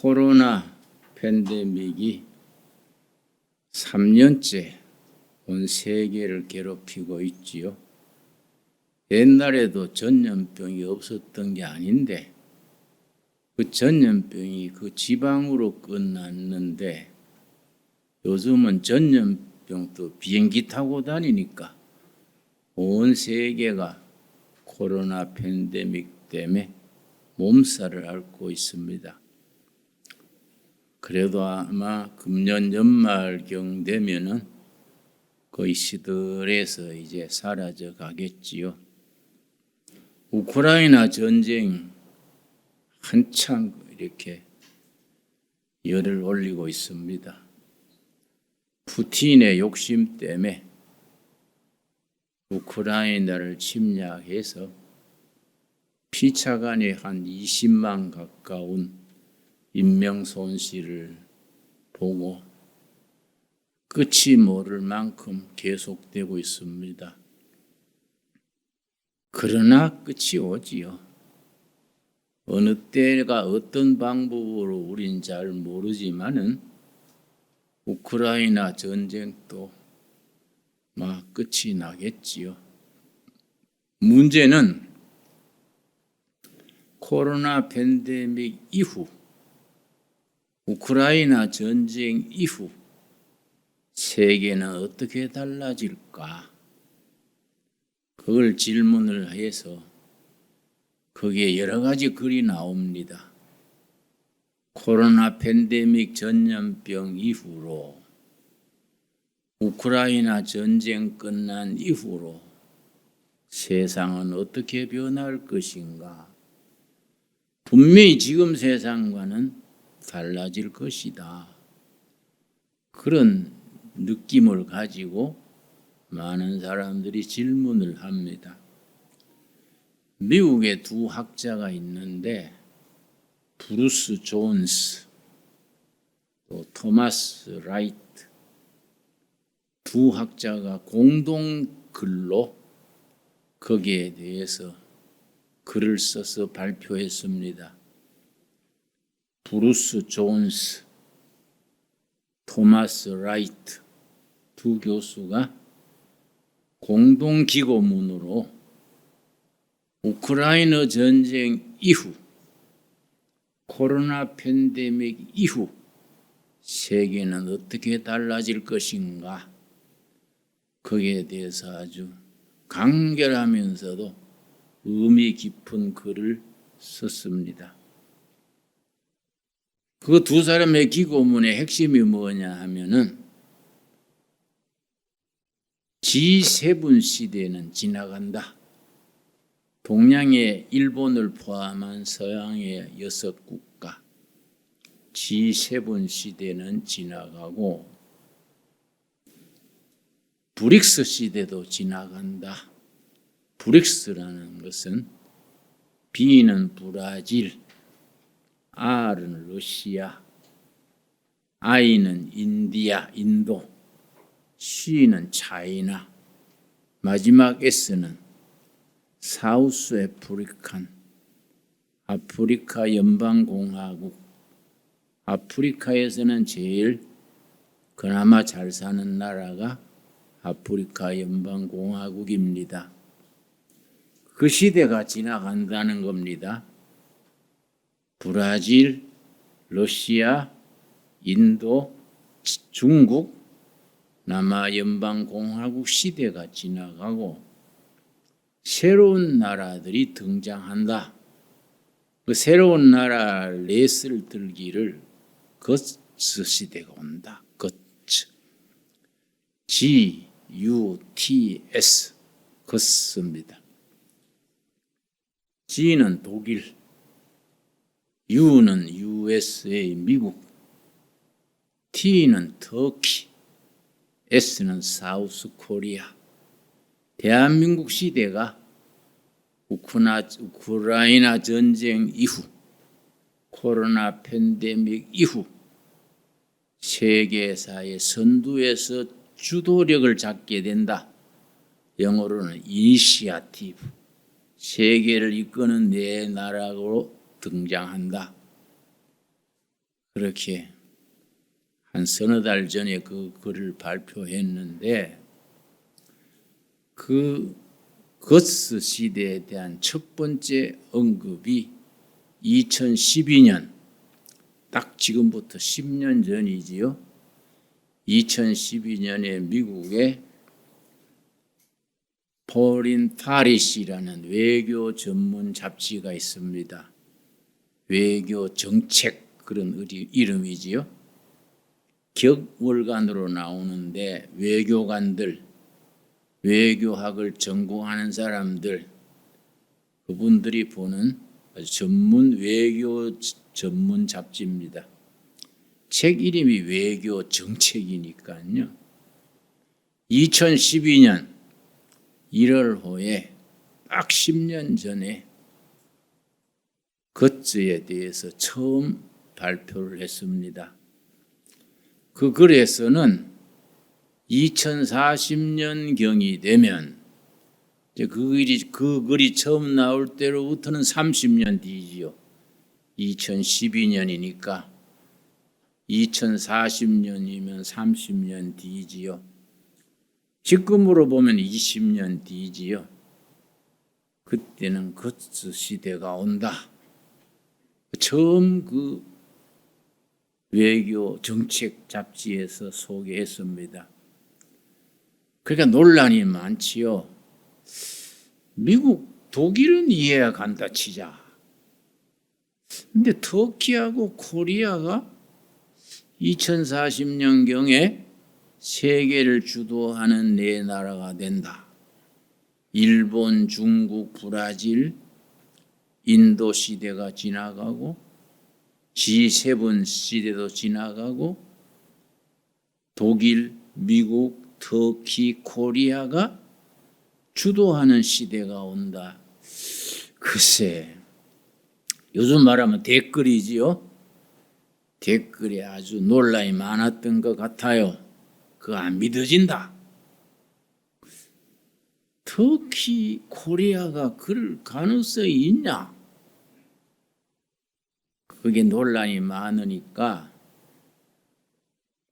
코로나 팬데믹이 3년째 온 세계를 괴롭히고 있지요. 옛날에도 전염병이 없었던 게 아닌데 그 전염병이 그 지방으로 끝났는데 요즘은 전염병도 비행기 타고 다니니까 온 세계가 코로나 팬데믹 때문에 몸살을 앓고 있습니다. 그래도 아마 금년 연말경 되면은 거의 시들해서 이제 사라져 가겠지요. 우크라이나 전쟁 한창 이렇게 열을 올리고 있습니다. 푸틴의 욕심 때문에 우크라이나를 침략해서 피차간에 한 20만 가까운 인명 손실을 보고 끝이 모를 만큼 계속되고 있습니다. 그러나 끝이 오지요. 어느 때가 어떤 방법으로 우린 잘 모르지만은 우크라이나 전쟁도 막 끝이 나겠지요. 문제는 코로나 팬데믹 이후, 우크라이나 전쟁 이후 세계는 어떻게 달라질까? 그걸 질문을 해서 거기에 여러 가지 글이 나옵니다. 코로나 팬데믹 전염병 이후로 우크라이나 전쟁 끝난 이후로 세상은 어떻게 변할 것인가? 분명히 지금 세상과는 달라질 것이다. 그런 느낌을 가지고 많은 사람들이 질문을 합니다. 미국에 두 학자가 있는데 브루스 존스, 또 토마스 라이트 두 학자가 공동 글로 거기에 대해서 글을 써서 발표했습니다. 브루스 존스, 토마스 라이트 두 교수가 공동 기고문으로 우크라이나 전쟁 이후, 코로나 팬데믹 이후 세계는 어떻게 달라질 것인가? 거기에 대해서 아주 간결하면서도 의미 깊은 글을 썼습니다. 그 두 사람의 기고문의 핵심이 뭐냐 하면은 G7 시대는 지나간다. 동양의 일본을 포함한 서양의 6국가 G7 시대는 지나가고 브릭스 시대도 지나간다. 브릭스라는 것은 B는 브라질, R은 러시아, I는 인디아, 인도, C는 차이나, 마지막 S는 사우스 아프리칸, 아프리카 연방공화국. 아프리카에서는 제일 그나마 잘 사는 나라가 아프리카 연방공화국입니다. 그 시대가 지나간다는 겁니다. 브라질, 러시아, 인도, 중국, 남아연방공화국 시대가 지나가고 새로운 나라들이 등장한다. 그 새로운 나라 넷을 들기를 거츠 시대가 온다. 거츠. GUTS. 거스입니다. G는 독일, U는 USA, 미국, T는 터키, S는 사우스 코리아. 대한민국 시대가 우크라이나 전쟁 이후, 코로나 팬데믹 이후 세계사의 선두에서 주도력을 잡게 된다. 영어로는 이니시아티브, 세계를 이끄는 내 나라로 등장한다. 그렇게 한 서너 달 전에 그 글을 발표했는데 그 거스 시대에 대한 첫 번째 언급이 2012년, 딱 지금부터 10년 전이지요. 2012년에 미국의 포린 파리시라는 외교 전문 잡지가 있습니다. 외교 정책 그런 이름이지요. 격월간으로 나오는데 외교관들, 외교학을 전공하는 사람들, 그분들이 보는 아주 전문 외교 전문 잡지입니다. 책 이름이 외교 정책이니까요. 2012년 1월호에 딱 10년 전에 거츠에 대해서 처음 발표를 했습니다. 그 글에서는 2040년경이 되면 그 글이 처음 나올 때로부터는 30년 뒤지요. 2012년이니까 2040년이면 30년 뒤지요. 지금으로 보면 20년 뒤지요. 그때는 거츠 시대가 온다. 처음 그 외교 정책 잡지에서 소개했습니다. 그러니까 논란이 많지요. 미국, 독일은 이해가 간다 치자. 근데 터키하고 코리아가 2040년경에 세계를 주도하는 네 나라가 된다. 일본, 중국, 브라질, 인도 시대가 지나가고 G7 시대도 지나가고 독일, 미국, 터키, 코리아가 주도하는 시대가 온다. 글쎄, 요즘 말하면 댓글이지요. 댓글에 아주 논란이 많았던 것 같아요. 그거 안 믿어진다. 터키, 코리아가 그럴 가능성이 있냐? 그게 논란이 많으니까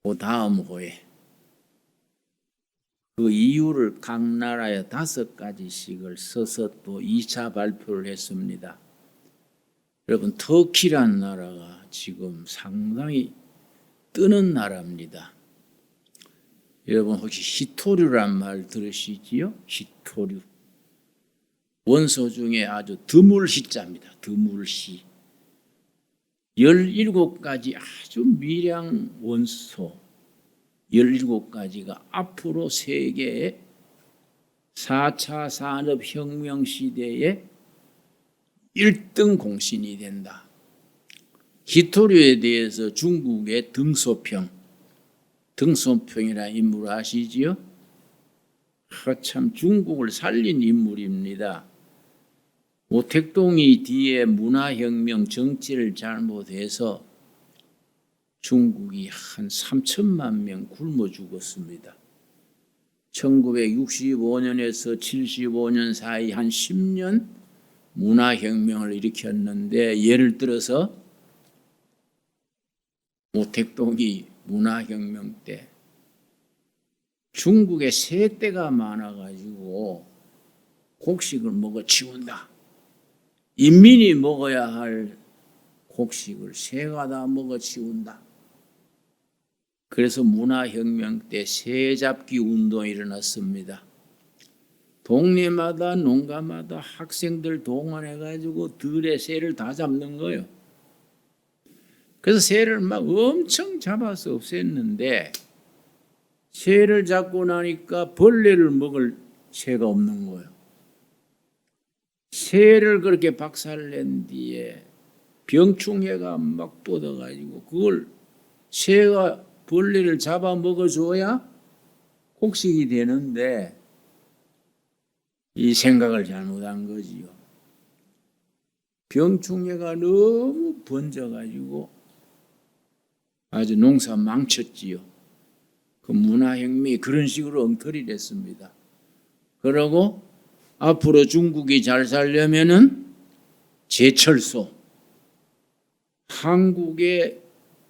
그 다음 호에 그 이유를 각 나라에 5가지씩을 써서 또 2차 발표를 했습니다. 여러분, 터키라는 나라가 지금 상당히 뜨는 나라입니다. 여러분 혹시 히토류란 말 들으시지요? 히토류. 원소 중에 아주 드물 시자입니다. 드물 시. 17가지 아주 미량 원소 17가지가 앞으로 세계의 4차 산업혁명 시대에 1등 공신이 된다. 히토류에 대해서 중국의 등소평이라는 인물 아시지요? 참 중국을 살린 인물입니다. 모택동이 뒤에 문화혁명 정치를 잘못해서 중국이 한 3천만 명 굶어 죽었습니다. 1965년에서 75년 사이 한 10년 문화혁명을 일으켰는데, 예를 들어서 모택동이 문화혁명 때 중국에 세떼가 많아가지고 곡식을 먹어 치운다. 인민이 먹어야 할 곡식을 새가 다 먹어 치운다. 그래서 문화혁명 때 새 잡기 운동이 일어났습니다. 동네마다 농가마다 학생들 동원해가지고 들에 새를 다 잡는 거예요. 그래서 새를 막 엄청 잡아서 없앴는데, 새를 잡고 나니까 벌레를 먹을 새가 없는 거예요. 새를 그렇게 박살낸 뒤에 병충해가 막 뻗어가지고 그걸 새가 벌레를 잡아 먹어줘야 곡식이 되는데, 이 생각을 잘못한 거지요. 병충해가 너무 번져가지고 아주 농사 망쳤지요. 그 문화혁명이 그런 식으로 엉터리를 했습니다. 그러고 앞으로 중국이 잘 살려면은 제철소, 한국의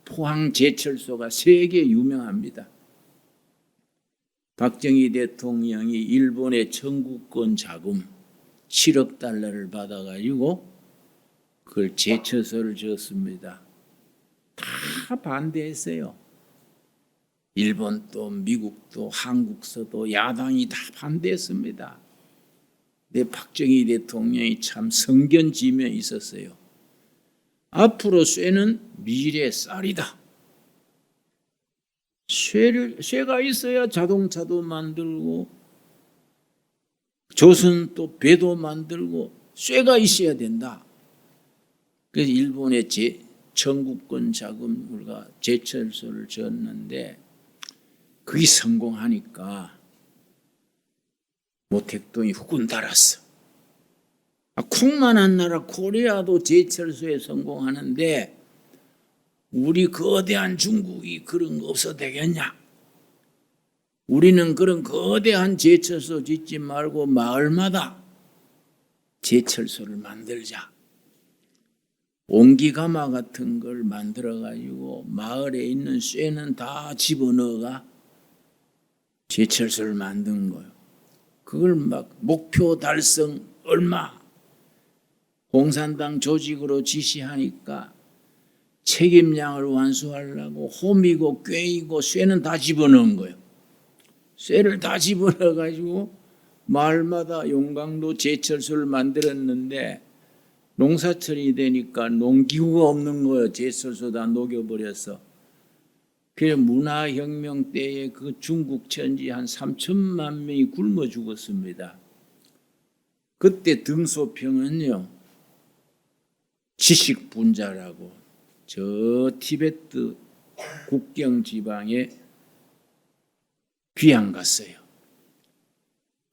포항 제철소가 세계 유명합니다. 박정희 대통령이 일본의 청구권 자금 7억 달러를 받아가지고 그걸 제철소를 지었습니다. 다 반대했어요. 일본도 미국도 한국서도 야당이 다 반대했습니다. 근데 박정희 대통령이 참 성견지명이 있었어요. 앞으로 쇠는 미래의 쌀이다. 쇠가 있어야 자동차도 만들고 조선 또 배도 만들고 쇠가 있어야 된다. 그래서 일본의 청구권 자금과 제철소를 지었는데 그게 성공하니까 모택동이 후군 달았어. 콩만한 나라 코리아도 제철소에 성공하는데 우리 거대한 중국이 그런 거 없어도 되겠냐? 우리는 그런 거대한 제철소 짓지 말고 마을마다 제철소를 만들자. 옹기가마 같은 걸 만들어가지고 마을에 있는 쇠는 다 집어넣어가 제철소를 만든 거예요. 그걸 막 목표 달성 얼마 공산당 조직으로 지시하니까 책임량을 완수하려고 홈이고 꾀이고 쇠는 다 집어넣은 거예요. 쇠를 다 집어넣어가지고 마을마다 용광로 제철소를 만들었는데 농사철이 되니까 농기구가 없는 거예요. 제철소 다 녹여버려서. 그래서 문화혁명 때에 그 중국 천지 한 3천만 명이 굶어 죽었습니다. 그때 등소평은요, 지식분자라고 저 티베트 국경 지방에 귀양 갔어요.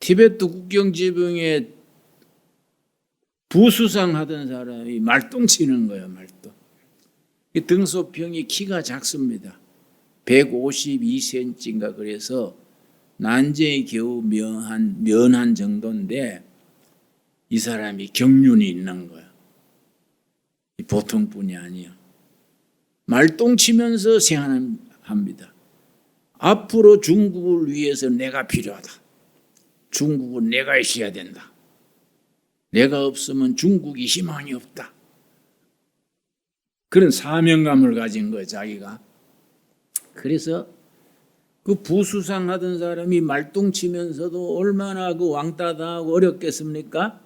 티베트 국경 지방에 부수상 하던 사람이 말똥 치는 거예요, 말똥. 등소평이 키가 작습니다. 152cm인가 그래서 난쟁이 겨우 면한 정도인데 이 사람이 경륜이 있는 거예요. 보통 분이 아니에요. 말똥 치면서 생활합니다. 앞으로 중국을 위해서 내가 필요하다. 중국은 내가 있어야 된다. 내가 없으면 중국이 희망이 없다. 그런 사명감을 가진 거예요, 자기가. 그래서 그 부수상 하던 사람이 말똥 치면서도 얼마나 그 왕따 당하고 어렵겠습니까?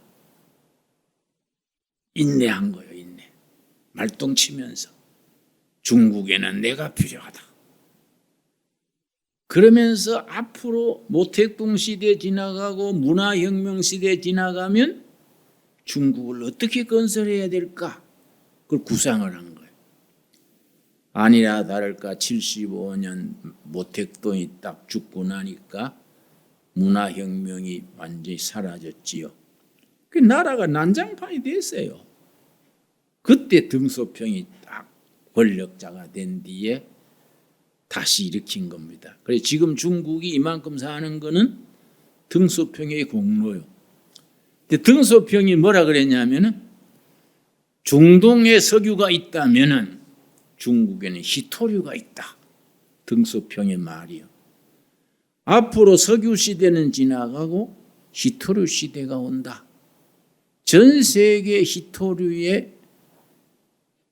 인내한 거예요, 인내. 말똥 치면서. 중국에는 내가 필요하다. 그러면서 앞으로 모택동 시대 지나가고 문화혁명 시대 지나가면 중국을 어떻게 건설해야 될까? 그걸 구상을 한 거예요. 아니라 다를까 75년 모택동이 딱 죽고 나니까 문화혁명이 완전히 사라졌지요. 그 나라가 난장판이 됐어요. 그때 등소평이 딱 권력자가 된 뒤에 다시 일으킨 겁니다. 그래서 지금 중국이 이만큼 사는 거는 등소평의 공로요. 근데 등소평이 뭐라 그랬냐면은 중동에 석유가 있다면은 중국에는 희토류가 있다. 등소평의 말이요. 앞으로 석유 시대는 지나가고 희토류 시대가 온다. 전 세계 희토류의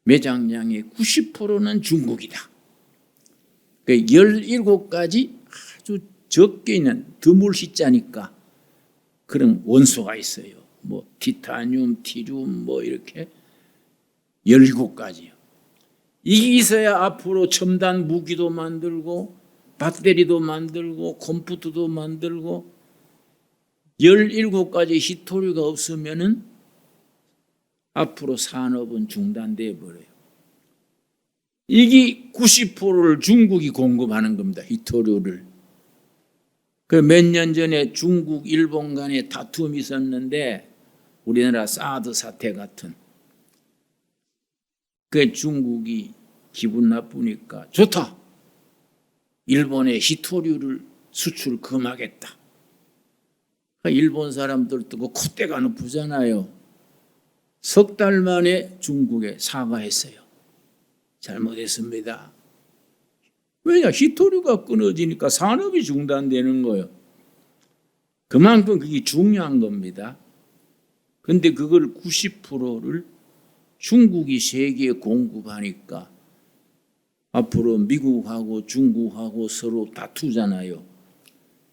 매장량의 90%는 중국이다. 17가지 아주 적게 있는 드물 희자니까 그런 원소가 있어요. 뭐 티타늄, 티륨 뭐 이렇게 17가지요. 이게 있어야 앞으로 첨단 무기도 만들고 배터리도 만들고 컴퓨터도 만들고 17가지 희토류가 없으면은 앞으로 산업은 중단돼 버려요. 이게 90%를 중국이 공급하는 겁니다. 희토류를. 그 몇 년 전에 중국, 일본 간에 다툼이 있었는데 우리나라 사드 사태 같은. 그 중국이 기분 나쁘니까 좋다. 일본에 희토류를 수출 금하겠다. 일본 사람들도 그 콧대가 높으잖아요. 석 달 만에 중국에 사과했어요. 잘못했습니다. 왜냐? 히토류가 끊어지니까 산업이 중단되는 거예요. 그만큼 그게 중요한 겁니다. 근데 그걸 90%를 중국이 세계에 공급하니까 앞으로 미국하고 중국하고 서로 다투잖아요.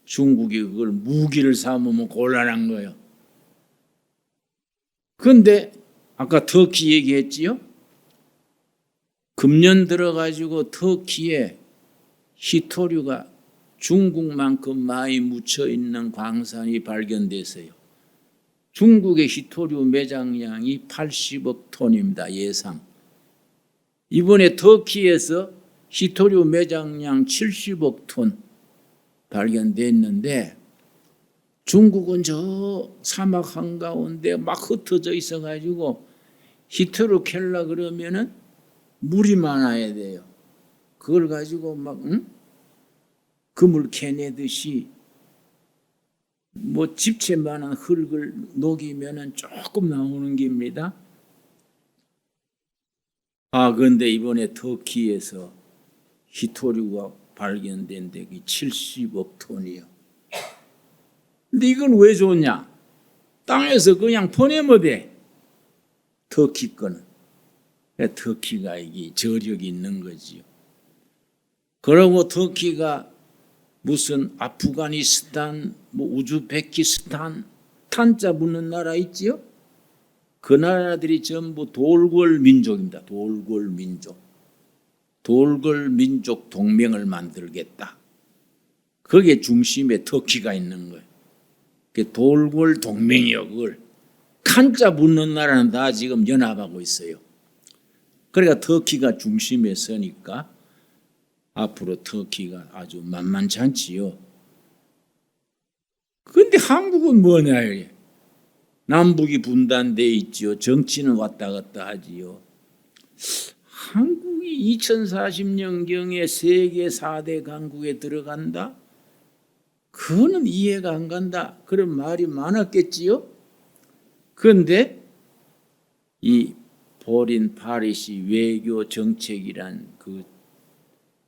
중국이 그걸 무기를 삼으면 곤란한 거예요. 그런데 아까 터키 얘기했지요? 금년 들어가지고 터키에 히토류가 중국만큼 많이 묻혀있는 광산이 발견됐어요. 중국의 히토류 매장량이 80억 톤입니다. 예상. 이번에 터키에서 히토류 매장량 70억 톤 발견됐는데 중국은 저 사막 한가운데 막 흩어져 있어가지고 히토류 캘라 그러면은 물이 많아야 돼요. 그걸 가지고 막 그물 캐내듯이 뭐 집채만한 흙을 녹이면은 조금 나오는 겁니다. 그런데 이번에 터키에서 히토류가 발견된 데기 70억 톤이요. 근데 이건 왜 좋냐? 땅에서 그냥 퍼내면 돼. 터키 거는. 터키가 이게 저력이 있는 거지요. 그러고 터키가 무슨 아프가니스탄, 뭐 우즈베키스탄 탄자 붙는 나라 있지요? 그 나라들이 전부 돌궐 민족입니다. 돌궐 민족. 돌궐 민족 동맹을 만들겠다. 거기에 중심에 터키가 있는 거예요. 돌궐 동맹이요. 그걸 칸자 붙는 나라는 다 지금 연합하고 있어요. 그러니까 터키가 중심에 서니까 앞으로 터키가 아주 만만치 않지요. 그런데 한국은 뭐냐? 남북이 분단돼 있지요. 정치는 왔다 갔다 하지요. 한국이 2040년경에 세계 4대 강국에 들어간다? 그거는 이해가 안 간다. 그런 말이 많았겠지요. 그런데 이 포린 파리시 외교 정책이란 그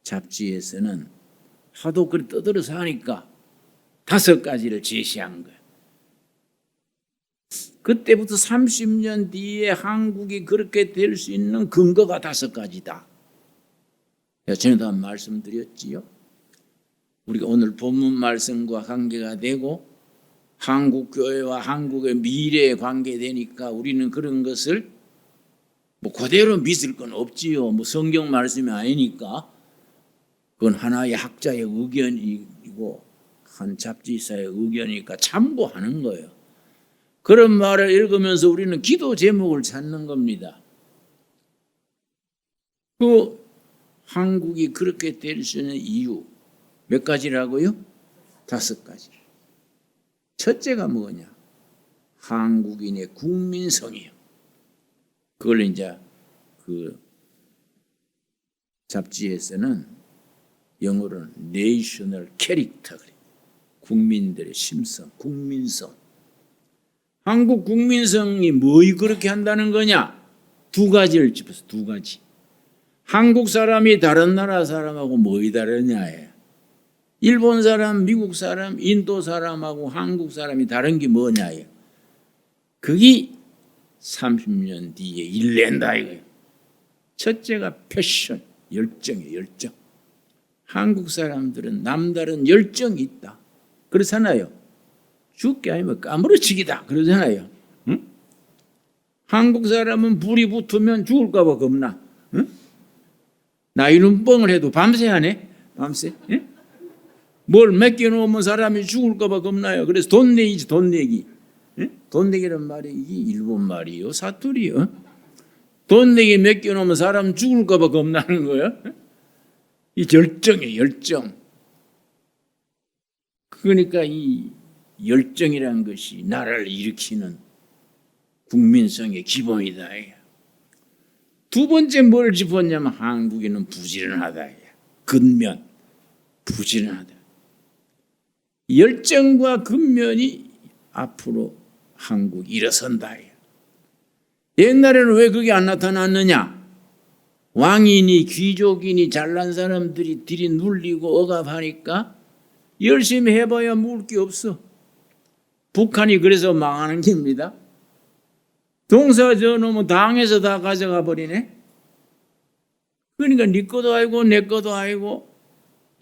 잡지에서는 하도 그리 떠들어서 하니까 5가지를 제시한 거예요. 그때부터 30년 뒤에 한국이 그렇게 될 수 있는 근거가 5가지다. 전에도 한 말씀드렸지요. 우리가 오늘 본문 말씀과 관계가 되고 한국 교회와 한국의 미래에 관계되니까 우리는 그런 것을 뭐 그대로 믿을 건 없지요. 뭐 성경 말씀이 아니니까 그건 하나의 학자의 의견이고 한 잡지사의 의견이니까 참고하는 거예요. 그런 말을 읽으면서 우리는 기도 제목을 찾는 겁니다. 그 한국이 그렇게 될 수 있는 이유 몇 가지라고요? 5가지. 첫째가 뭐냐? 한국인의 국민성이요. 그걸 이제 그 잡지에서는 영어로는 내셔널 캐릭터, 국민들의 심성, 국민성. 한국 국민성이 뭐이 그렇게 한다는 거냐? 2가지를 짚어서 2가지. 한국 사람이 다른 나라 사람하고 뭐이 다르냐예요. 일본 사람, 미국 사람, 인도 사람하고 한국 사람이 다른 게 뭐냐예요. 그게 30년 뒤에 일낸다 이거예요. 첫째가 패션, 열정이에요. 열정. 한국 사람들은 남다른 열정이 있다. 그렇잖아요. 죽게 아니면 까무러치기다. 그러잖아요. 응? 한국 사람은 불이 붙으면 죽을까 봐 겁나. 응? 나이는 뻥을 해도 밤새 하네. 밤새. 응? 뭘 맡겨놓으면 사람이 죽을까 봐 겁나요. 그래서 돈 내기지, 돈 내기. 응? 돈 내기란 말이 이게 일본 말이요. 사투리요. 돈 내기 맡겨놓으면 사람 죽을까 봐 겁나는 거예요. 이 열정이에요. 열정. 그러니까 이 열정이라는 것이 나라를 일으키는 국민성의 기본이다. 2번째 뭘 짚었냐면 한국인은 부지런하다. 근면, 부지런하다. 열정과 근면이 앞으로 한국이 일어선다. 옛날에는 왜 그게 안 나타났느냐? 왕이니 귀족이니 잘난 사람들이 들이 눌리고 억압하니까 열심히 해봐야 먹을 게 없어. 북한이 그래서 망하는 겁니다. 동사 저놈은 당에서 다 가져가 버리네. 그러니까 네 것도 아니고 내 것도 아니고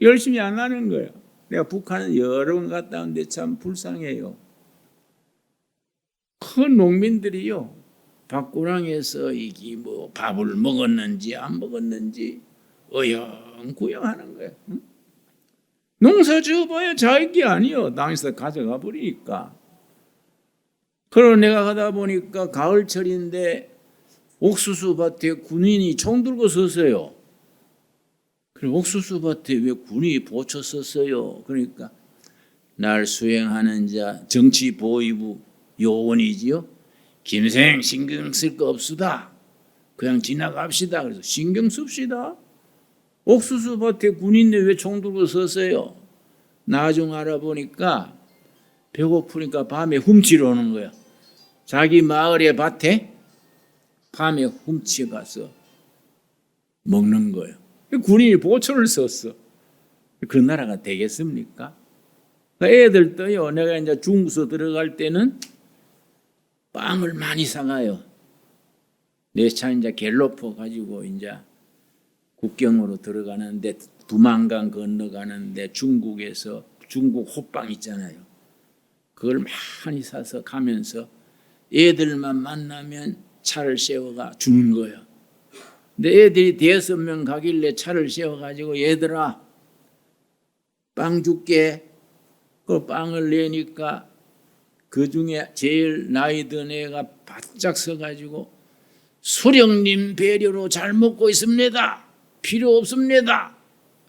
열심히 안 하는 거야. 내가 북한은 여러 번 갔다 왔는데 참 불쌍해요. 큰 농민들이요, 밭고랑에서 이게 뭐 밥을 먹었는지 안 먹었는지 어영구영 하는 거야. 응? 농사 지어봐야 자기 아니요, 당에서 가져가 버리니까. 그러고 내가 가다 보니까 가을철인데 옥수수 밭에 군인이 총 들고 섰어요. 그래, 옥수수 밭에 왜 군인이 보초 섰어요? 그러니까 날 수행하는 자 정치보위부 요원이지요. 김생 신경 쓸 거 없수다. 그냥 지나갑시다. 그래서 신경 씁시다. 옥수수 밭에 군인인데 왜 총 들고 섰어요? 나중 알아보니까 배고프니까 밤에 훔치러 오는 거야. 자기 마을의 밭에 밤에 훔쳐가서 먹는 거예요. 군인이 보초를 썼어. 그 나라가 되겠습니까? 애들도요, 내가 이제 중국서 들어갈 때는 빵을 많이 사가요. 내 차 이제 갤로퍼 가지고 이제 국경으로 들어가는데 두만강 건너가는데 중국에서 중국 호빵 있잖아요. 그걸 많이 사서 가면서 애들만 만나면 차를 세워가 주는 거예요. 근데 애들이 5명 가길래 차를 세워가지고 얘들아 빵 줄게. 그 빵을 내니까 그 중에 제일 나이 든 애가 바짝 서가지고 수령님 배려로 잘 먹고 있습니다. 필요 없습니다.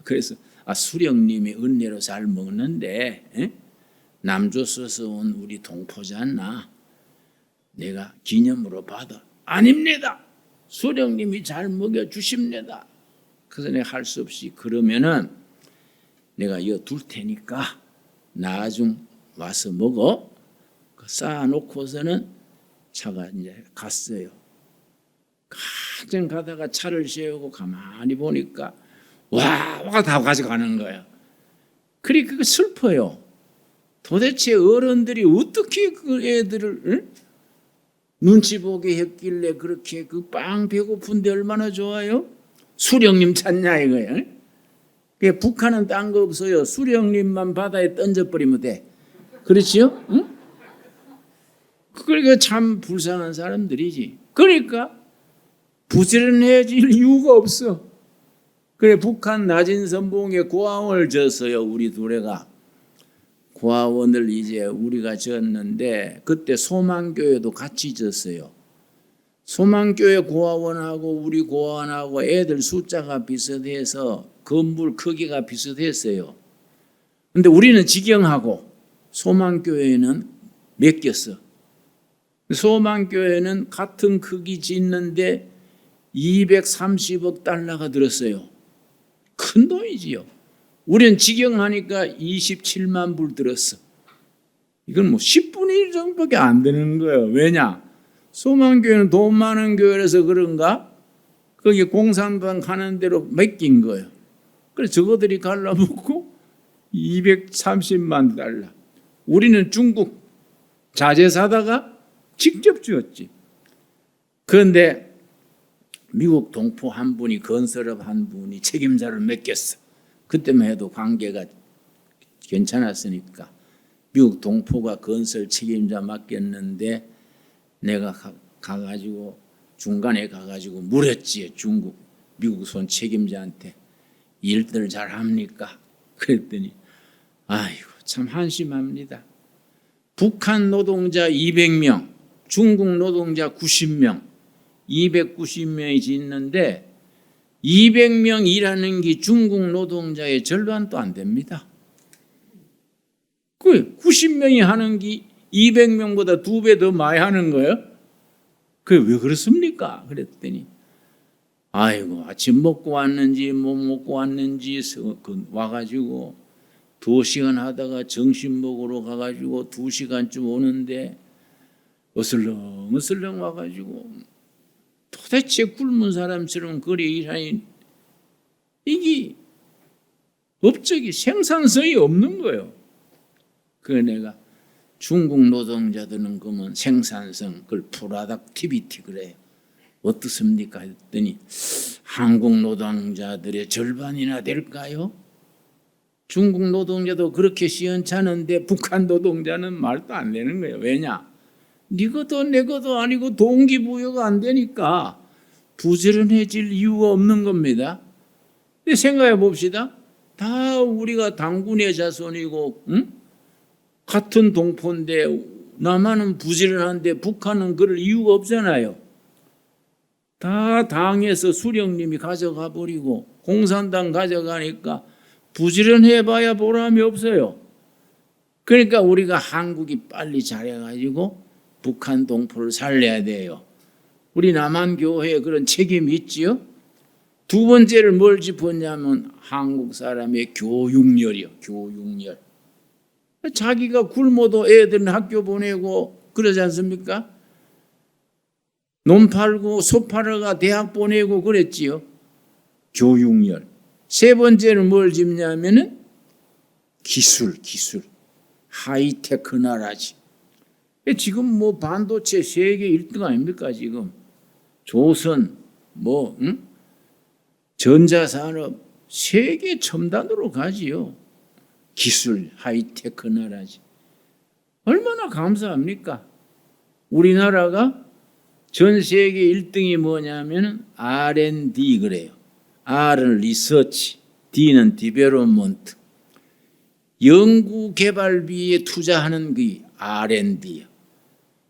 그래서 수령님이 은혜로 잘 먹는데 남조서서 온 우리 동포잖아. 내가 기념으로 받아. 아닙니다. 수령님이 잘 먹여주십니다. 그래서 내가 할 수 없이 그러면은 내가 이거 둘 테니까 나중 와서 먹어. 쌓아놓고서는 차가 이제 갔어요. 한참 가다가 차를 세우고 가만히 보니까 와 다 가져가는 거야. 그러니까 슬퍼요. 도대체 어른들이 어떻게 그 애들을 눈치 보게 했길래 그렇게 그 빵 배고픈데 얼마나 좋아요? 수령님 찾냐 이거예요. 북한은 딴 거 없어요. 수령님만 바다에 던져버리면 돼. 그렇지요? 응? 그러니까 참 불쌍한 사람들이지. 그러니까 부지런해질 이유가 없어. 그래, 북한 낮은 선봉에 고아원을 졌어요. 우리 둘애가 고아원을 이제 우리가 졌는데 그때 소망교회도 같이 졌어요. 소망교회 고아원하고 우리 고아원하고 애들 숫자가 비슷해서 건물 크기가 비슷했어요. 근데 우리는 직영하고 소망교회는 맡겼어. 소망교회는 같은 크기 짓는데 230억 달러가 들었어요. 큰 돈이지요. 우리는 직영하니까 27만 불 들었어. 이건 뭐 10분의 1 정도밖에 안 되는 거예요. 왜냐? 소망교회는 돈 많은 교회라서 그런가? 거기 공산당 가는 대로 맡긴 거예요. 그래서 저거들이 갈라먹고 230만 달러. 우리는 중국 자재 사다가 직접 주었지. 그런데 미국 동포 한 분이 건설업 한 분이 책임자를 맡겼어. 그때만 해도 관계가 괜찮았으니까 미국 동포가 건설 책임자 맡겼는데 내가 가가지고 중간에 가가지고 물었지. 중국 미국 손 책임자한테 일들 잘합니까? 그랬더니 아이고 참 한심합니다. 북한 노동자 200명, 중국 노동자 90명, 290명이 짓는데 200명 일하는 게 중국 노동자의 절반도 안 됩니다. 그 90명이 하는 게 200명보다 2배 더 많이 하는 거예요. 그게 왜 그렇습니까? 그랬더니 아이고 아침 먹고 왔는지 뭐 먹고 왔는지 와가지고 2시간 하다가 점심 먹으러 가가지고 2시간쯤 오는데 어슬렁 와가지고 또 도대체 굶은 사람처럼 거리에 일하니 이게 업적이 생산성이 없는 거예요. 그래 내가 중국 노동자들은 그러면 생산성, 그걸 프로덕티비티 그래요. 어떻습니까? 했더니 한국 노동자들의 절반이나 될까요? 중국 노동자도 그렇게 시원찮은데 북한 노동자는 말도 안 되는 거예요. 왜냐? 네 것도 내 것도 아니고 동기부여가 안 되니까 부지런해질 이유가 없는 겁니다. 근데 생각해 봅시다. 다 우리가 당군의 자손이고 응? 같은 동포인데 남한은 부지런한데 북한은 그럴 이유가 없잖아요. 다 당에서 수령님이 가져가 버리고 공산당 가져가니까 부지런해봐야 보람이 없어요. 그러니까 우리가 한국이 빨리 잘해가지고 북한 동포를 살려야 돼요. 우리 남한교회에 그런 책임이 있지요. 두 번째를 뭘 짚었냐면 한국 사람의 교육열이요. 교육열. 자기가 굶어도 애들은 학교 보내고 그러지 않습니까? 논 팔고 소 팔아가 대학 보내고 그랬지요. 교육열. 세 번째는 뭘 짚냐면은 기술. 하이테크 나라지. 지금 뭐 반도체 세계 1등 아닙니까 지금. 조선 전자산업 세계 첨단으로 가지요. 기술 하이테크 나라지. 얼마나 감사합니까? 우리나라가 전 세계 1등이 뭐냐면 R&D 그래요. R은 리서치, D는 디벨롭먼트. 연구개발비에 투자하는 그 R&D요.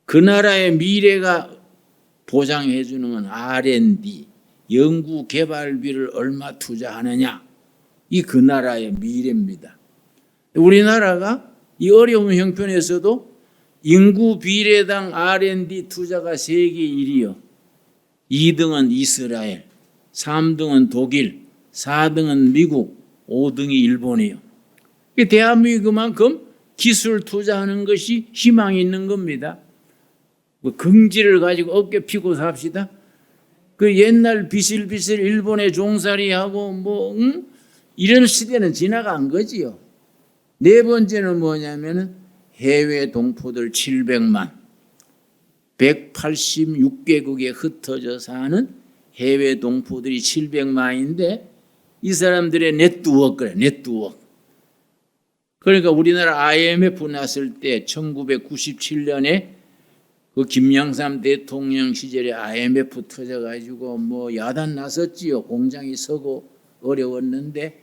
그 나라의 미래가 보장해 주는 건 R&D, 연구개발비를 얼마 투자하느냐. 이 그 나라의 미래입니다. 우리나라가 이 어려운 형편에서도 인구 비례당 R&D 투자가 세계 1위요. 2등은 이스라엘, 3등은 독일, 4등은 미국, 5등이 일본이요. 대한민국이 그만큼 기술 투자하는 것이 희망이 있는 겁니다. 뭐 긍지를 가지고 어깨 피고 삽시다. 그 옛날 비실비실 일본에 종살이하고 이런 시대는 지나간 거지요. 네 번째는 뭐냐면은 해외 동포들 700만, 186개국에 흩어져 사는 해외 동포들이 700만인데 이 사람들의 네트워크 그래, 네트워크. 그러니까 우리나라 IMF 났을 때 1997년에 그 김영삼 대통령 시절에 IMF 터져가지고 뭐 야단 났었지요. 공장이 서고 어려웠는데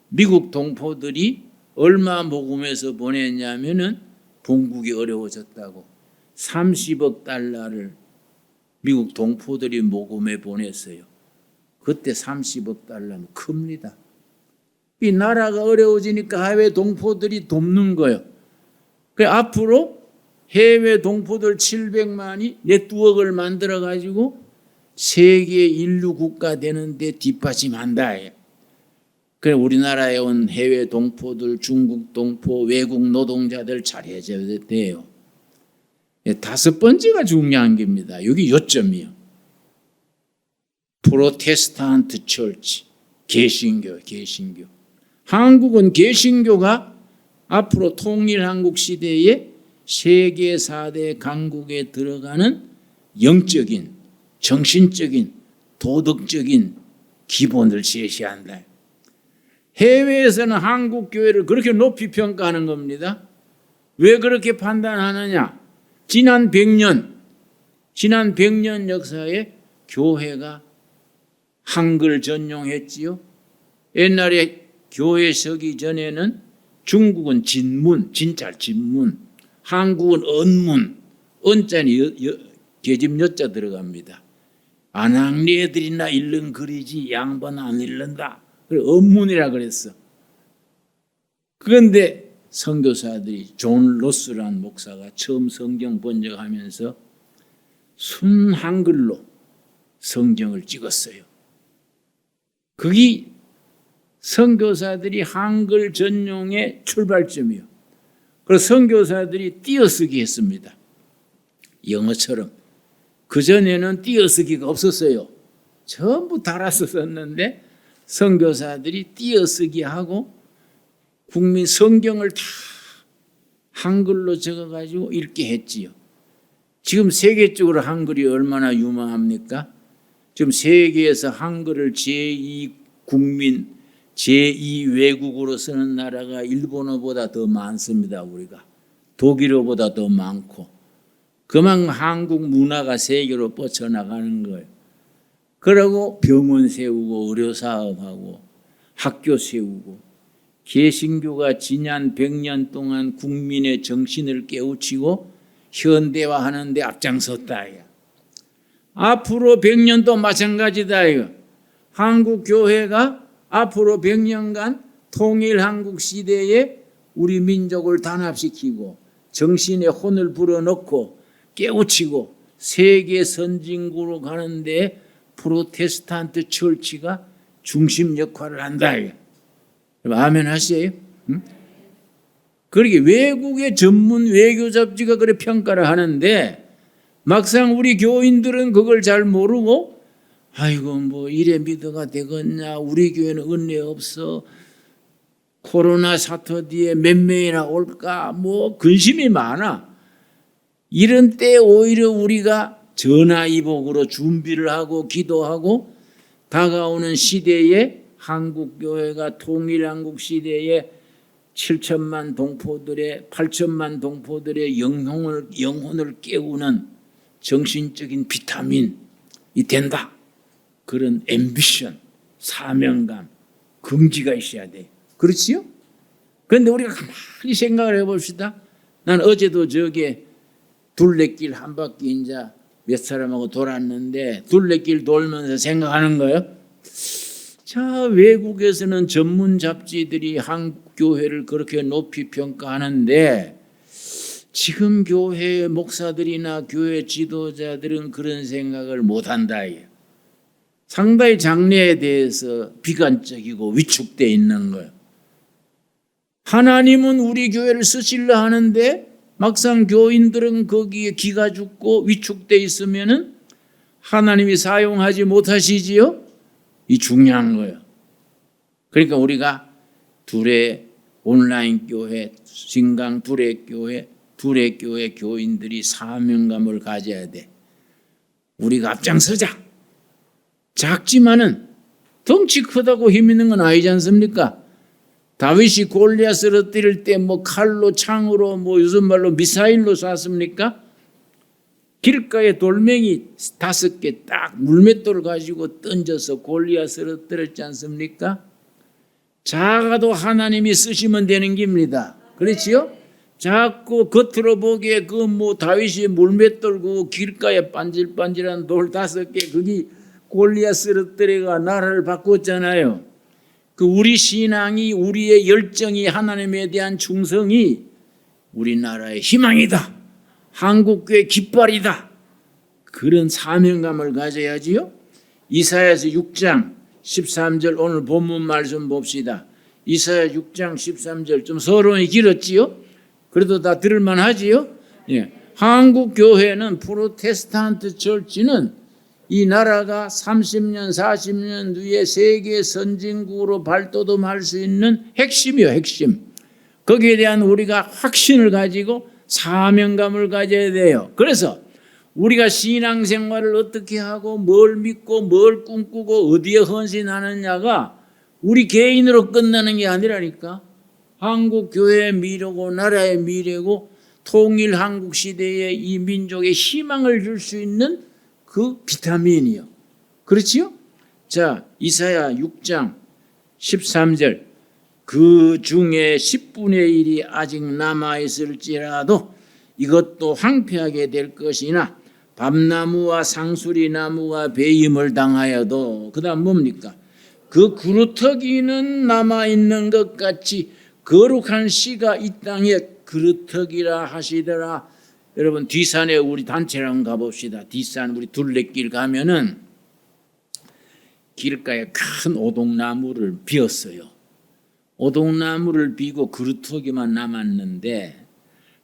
미국 동포들이 얼마 모금해서 보냈냐면은 본국이 어려워졌다고 30억 달러를 미국 동포들이 모금해 보냈어요. 그때 30억 달러면 큽니다. 이 나라가 어려워지니까 해외 동포들이 돕는 거예요. 그 앞으로 해외 동포들 700만이 네트워크를 만들어 가지고 세계 인류 국가 되는데 뒷받침한다. 그래 우리나라에 온 해외 동포들, 중국 동포, 외국 노동자들 잘해줘야 돼요. 다섯 번째가 중요한 겁니다. 여기 요점이요. 프로테스탄트 처치, 개신교. 한국은 개신교가 앞으로 통일한국 시대에 세계 4대 강국에 들어가는 영적인, 정신적인, 도덕적인 기본을 제시한다. 해외에서는 한국 교회를 그렇게 높이 평가하는 겁니다. 왜 그렇게 판단하느냐? 지난 100년 역사에 교회가 한글 전용했지요. 옛날에 교회 서기 전에는 중국은 진문, 진짜 진문, 한국은 언문, 언자니 계집 여자 들어갑니다. 안학리 애들이나 읽는 글이지 양반 안 읽는다. 그래 언문이라 그랬어. 그런데 선교사들이 존 로스라는 목사가 처음 성경 번역하면서 순 한글로 성경을 찍었어요. 그게 선교사들이 한글 전용의 출발점이요. 그래서 선교사들이 띄어쓰기 했습니다. 영어처럼. 그전에는 띄어쓰기가 없었어요. 전부 달아서 썼는데 선교사들이 띄어쓰기하고 국민 성경을 다 한글로 적어가지고 읽게 했지요. 지금 세계적으로 한글이 얼마나 유망합니까? 지금 세계에서 한글을 제2국민, 제2외국어로 쓰는 나라가 일본어보다 더 많습니다. 우리가 독일어보다 더 많고 그만큼 한국 문화가 세계로 뻗쳐나가는 거예요. 그러고 병원 세우고 의료사업하고 학교 세우고 개신교가 지난 100년 동안 국민의 정신을 깨우치고 현대화하는 데 앞장섰다. 앞으로 100년도 마찬가지다. 한국 교회가 앞으로 100년간 통일 한국 시대에 우리 민족을 단합시키고 정신의 혼을 불어넣고 깨우치고 세계 선진국으로 가는데 프로테스탄트 철치가 중심 역할을 한다. 아멘 하세요? 응? 그러게 외국의 전문 외교 잡지가 그래 평가를 하는데 막상 우리 교인들은 그걸 잘 모르고 아이고 뭐 이래 믿어가 되겠냐, 우리 교회는 은혜 없어, 코로나 사태 뒤에 몇 명이나 올까, 뭐 근심이 많아. 이런 때 오히려 우리가 전화위복으로 준비를 하고 기도하고 다가오는 시대에 한국교회가 통일한국 시대에 7천만 동포들의 8천만 동포들의 영혼을 깨우는 정신적인 비타민이 된다. 그런 앰비션, 사명감, 긍지가 있어야 돼. 그렇지요? 그런데 우리가 가만히 생각을 해봅시다. 난 어제도 저게 둘레길 한 바퀴 이제 몇 사람하고 돌았는데 둘레길 돌면서 생각하는 거예요. 자, 외국에서는 전문 잡지들이 한국 교회를 그렇게 높이 평가하는데 지금 교회 목사들이나 교회 지도자들은 그런 생각을 못한다. 상당히 장래에 대해서 비관적이고 위축되어 있는 거예요. 하나님은 우리 교회를 쓰시려 하는데 막상 교인들은 거기에 기가 죽고 위축되어 있으면은 하나님이 사용하지 못하시지요? 이 중요한 거예요. 그러니까 우리가 둘의 온라인 교회, 신강 둘의 교회 교인들이 사명감을 가져야 돼. 우리가 앞장서자. 작지만은 덩치 크다고 힘 있는 건 아니지 않습니까? 다윗이 골리앗 쓰러뜨릴 때 뭐 칼로 창으로 뭐 요즘 말로 미사일로 쐈습니까? 길가에 돌멩이 5개 딱 물맷돌 가지고 던져서 골리앗 쓰러뜨렸지 않습니까? 작아도 하나님이 쓰시면 되는 겁니다. 그렇지요? 자꾸 겉으로 보기에 그 뭐 다윗이 물맷돌 그 길가에 반질반질한 돌 5개 그게 골리앗 쓰러뜨려가 나라를 바꿨잖아요. 그 우리 신앙이, 우리의 열정이, 하나님에 대한 충성이 우리나라의 희망이다. 한국교회 깃발이다. 그런 사명감을 가져야지요. 이사야서 6장 13절 오늘 본문 말씀 봅시다. 이사야 6장 13절 좀 서론이 길었지요. 그래도 다 들을만 하지요. 예. 한국교회는 프로테스탄트 철치는 이 나라가 30년 40년 뒤에 세계 선진국으로 발돋움할 수 있는 핵심이요. 핵심. 거기에 대한 우리가 확신을 가지고 사명감을 가져야 돼요. 그래서 우리가 신앙생활을 어떻게 하고 뭘 믿고 뭘 꿈꾸고 어디에 헌신하느냐가 우리 개인으로 끝나는 게 아니라니까. 한국교회의 미래고 나라의 미래고 통일 한국 시대에 이 민족의 희망을 줄 수 있는 그 비타민이요. 그렇지요? 자, 이사야 6장 13절 그 중에 10분의 1이 아직 남아있을지라도 이것도 황폐하게 될 것이나 밤나무와 상수리나무가 배임을 당하여도 그 다음 뭡니까? 그 그루터기는 남아있는 것 같이 거룩한 씨가 이 땅에 그루터기라 하시더라. 여러분 뒷산에 우리 단체랑 가봅시다. 뒷산 우리 둘레길 가면은 길가에 큰 오동나무를 비었어요. 오동나무를 비고 그루터기만 남았는데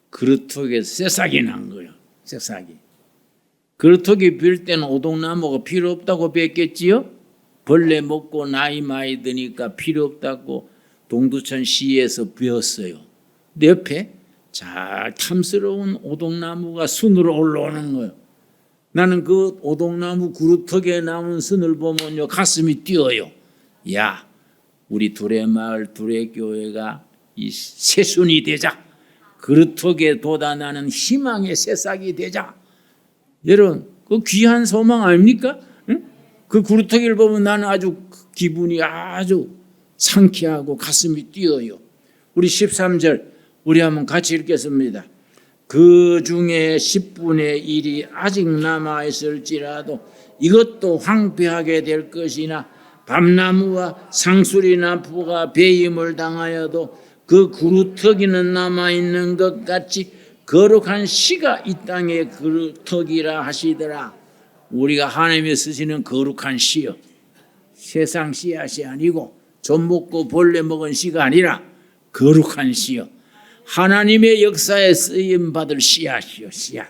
그루터기에서 새싹이 난 거예요. 새싹이. 그루터기 빌 때는 오동나무가 필요 없다고 뵀겠지요? 벌레 먹고 나이 많이 드니까 필요 없다고 동두천 시에서 배웠어요. 내 옆에 잘 탐스러운 오동나무가 순으로 올라오는 거예요. 나는 그 오동나무 그루터기에 나오는 순을 보면요 가슴이 뛰어요. 야, 우리 두레마을 두레교회가 이 새순이 되자. 그루터기에 돋아나는 희망의 새싹이 되자. 여러분, 그 귀한 소망 아닙니까? 응? 그 그루터기를 보면 나는 아주 기분이 아주 상쾌하고 가슴이 뛰어요. 우리 13절 우리 한번 같이 읽겠습니다. 그 중에 10분의 1이 아직 남아있을지라도 이것도 황폐하게 될 것이나 밤나무와 상수리나무가 배임을 당하여도 그 그루터기는 남아있는 것 같이 거룩한 씨가 이 땅의 그루터기라 하시더라. 우리가 하나님이 쓰시는 거룩한 씨요, 세상 씨앗이 아니고 좀 먹고 벌레 먹은 씨가 아니라 거룩한 씨요, 하나님의 역사에 쓰임 받을 씨앗이요, 씨앗,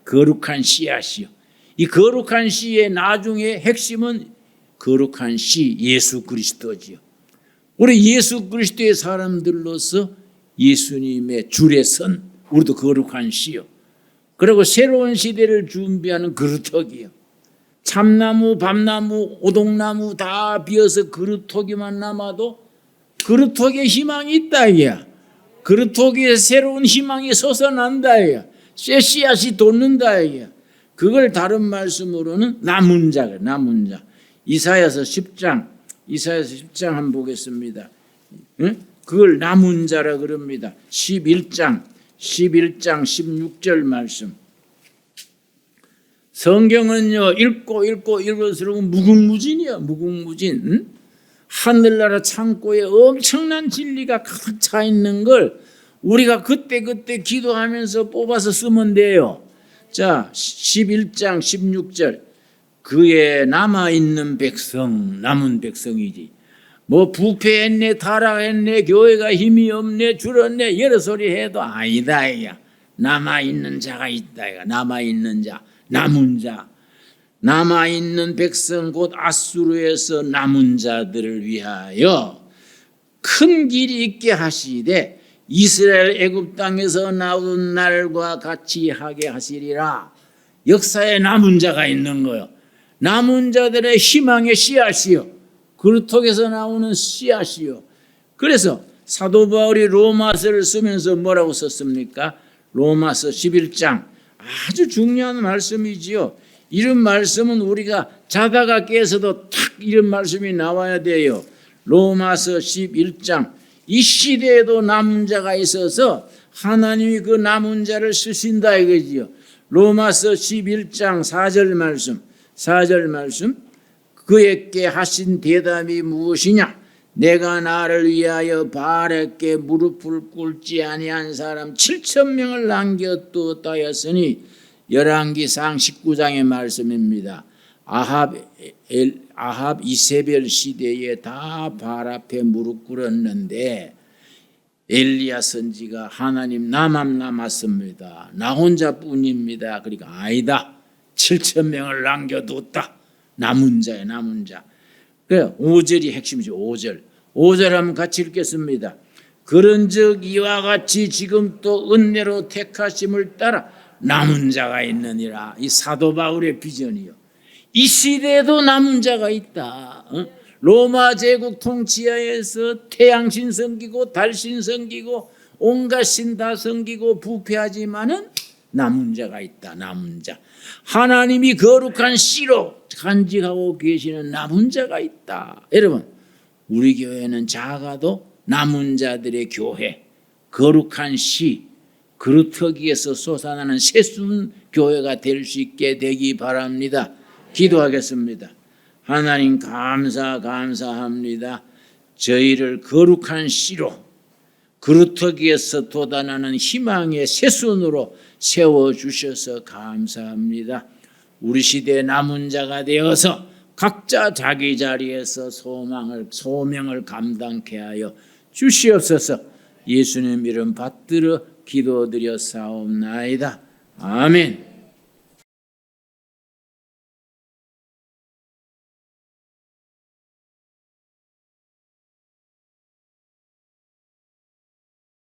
거룩한 씨앗이요. 이 거룩한 씨의 나중에 핵심은 거룩한 씨 예수 그리스도지요. 우리 예수 그리스도의 사람들로서 예수님의 줄에 선 우리도 거룩한 씨요. 그리고 새로운 시대를 준비하는 그루터기요. 참나무, 밤나무, 오동나무 다 비어서 그루터기만 남아도 그루터기에 희망이 있다 이야. 그루터기에 새로운 희망이 솟아난다 이야. 새 씨앗이 돋는다 이야. 그걸 다른 말씀으로는 남은 자가, 남은 자. 이사야서 10장 한번 보겠습니다. 응? 그걸 남은 자라 그럽니다. 11장 16절 말씀. 성경은요 읽고 읽을수록 무궁무진이야. 무궁무진. 응? 하늘나라 창고에 엄청난 진리가 가득 차 있는 걸 우리가 그때 기도하면서 뽑아서 쓰면 돼요. 자, 11장 16절. 그의 남아있는 백성, 남은 백성이지. 뭐 부패했네, 타락했네, 교회가 힘이 없네, 줄었네, 여러 소리 해도 아니다. 야. 남아있는 자가 있다. 야. 남아있는 자, 남은 자. 남아있는 백성 곧 아수르에서 남은 자들을 위하여 큰 길이 있게 하시되 이스라엘 애굽 땅에서 나온 날과 같이 하게 하시리라. 역사에 남은 자가 있는 거예요. 남은 자들의 희망의 씨앗이요, 그루터기에서 나오는 씨앗이요. 그래서 사도 바울이 로마서를 쓰면서 뭐라고 썼습니까? 로마서 11장 아주 중요한 말씀이지요. 이런 말씀은 우리가 자다가 깨서도 탁 이런 말씀이 나와야 돼요. 로마서 11장. 이 시대에도 남은 자가 있어서 하나님이 그 남은 자를 쓰신다 이거지요. 로마서 11장 4절 말씀. 그에게 하신 대답이 무엇이냐? 내가 나를 위하여 바알에게 무릎을 꿇지 아니한 사람 7,000명을 남겨두었다 하였으니 열왕기상 19장의 말씀입니다. 아합 이세벨 시대에 다 바알 앞에 무릎 꿇었는데 엘리야 선지가 하나님 나만 남았습니다. 나 혼자뿐입니다. 그러니까 아니다. 7,000명을 남겨두었다. 남은 자야, 남은 자. 그래, 5절이 핵심이죠. 5절 한번 같이 읽겠습니다. 그런즉 이와 같이 지금 또 은혜로 택하심을 따라 남은 자가 있느니라. 이 사도 바울의 비전이요. 이 시대에도 남은 자가 있다. 로마 제국 통치하에서 태양신 섬기고 달신 섬기고 온갖 신 다 섬기고 부패하지만은 남은 자가 있다. 남은 자. 하나님이 거룩한 씨로 간직하고 계시는 남은 자가 있다. 여러분, 우리 교회는 작아도 남은 자들의 교회, 거룩한 씨, 그루터기에서 솟아나는 새순 교회가 될 수 있게 되기 바랍니다. 기도하겠습니다. 하나님 감사합니다. 저희를 거룩한 씨로 그루터기에서 돋아나는 희망의 새순으로 세워주셔서 감사합니다. 우리 시대의 남은 자가 되어서 각자 자기 자리에서 소명을 감당케 하여 주시옵소서. 예수님 이름 받들어 기도드려 사옵나이다. 아멘.